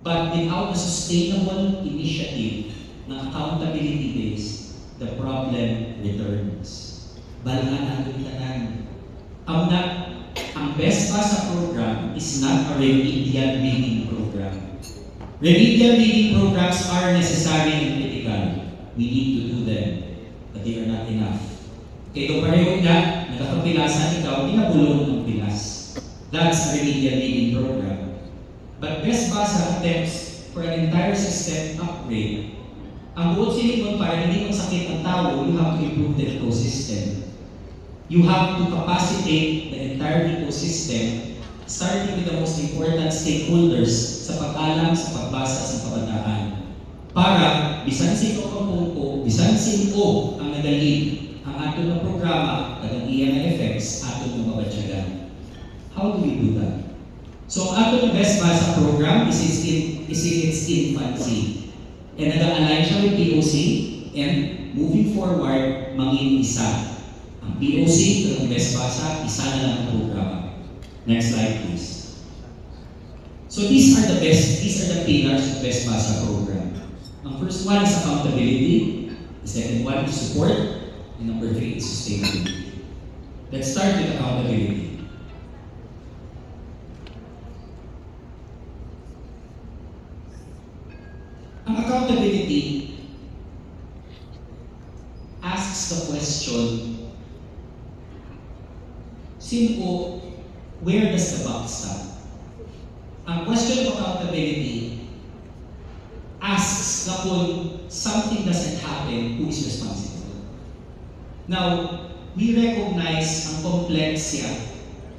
But without a sustainable initiative na accountability-based, the problem returns. Balaan natin tanan. Ang Best Pasa program is not a remedial reading program. Remedial reading programs are necessary and critical. We need to do them, but they are not enough. Kaya kung pareho nga, nagkakapilasan ikaw, pinabulong ng pilas. That's a remedial reading program. But Best Pasa attempts for an entire system upgrade. Ang buod silikon para hindi magsakit ang tao, you have to improve the ecosystem. You have to capacitate the entire ecosystem, starting with the most important stakeholders sa pag-alam, sa pagbasa, sa kabataan. Para, bisan sino ang pungko, bisan sino ang nagalid, ang ato ng programa, at ang iyan na effects, ato ng mabatyagan. How do we do that? So, ang ato ng Best Pasa program is in its infancy. And nag-align siya with POC, and moving forward, mangin isa. Ang POC ng Best Pasa, isa na lang ang programa. Next slide, please. So these are the pillars of Best Pasa program. Ang first one is accountability. The second one is support. And number 3 is sustainability. Let's start with accountability. Ang accountability asks the question, where does the buck stop? Ang question of accountability asks na kung something doesn't happen, who is responsible? Now, we recognize ang komplexya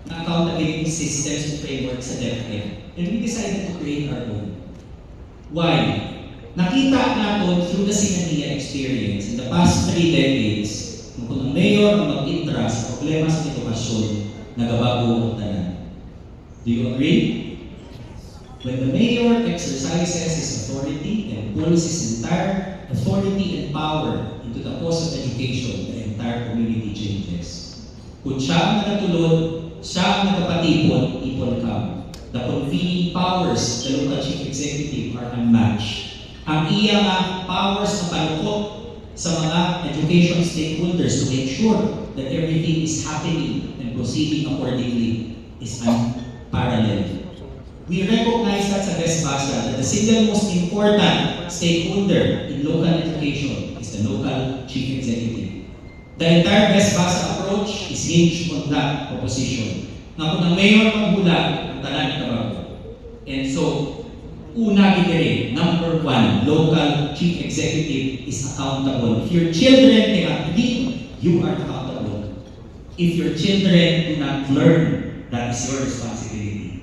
ng accountability systems and frameworks sa DepEd, and we decided to create our own. Why? Nakita natin through the Sinania experience in the past 3 decades, kung ang mayor ang mag-intra sa problema sa edukasyon, nagabago ang tanan. Do you agree? When the mayor exercises his authority and pulls his entire authority and power into the cause of education, the entire community changes. Kung siya ang nagatulod, siya ang nagpatipon, people come. The convening powers, the local chief executive are unmatched. Ang iya nga powers na palukot sa mga education stakeholders to make sure that everything is happening and proceeding accordingly is unparalleled. We recognize that sa Best Pasa that the single most important stakeholder in local education is the local chief executive. The entire Best Pasa approach is hinged on that proposition. Nga kung ang mayor magbulag, ang tanan ikabago. And so, una gitiri, number 1, local chief executive is accountable. If your children cannot read, you are accountable. If your children do not learn, that is your responsibility.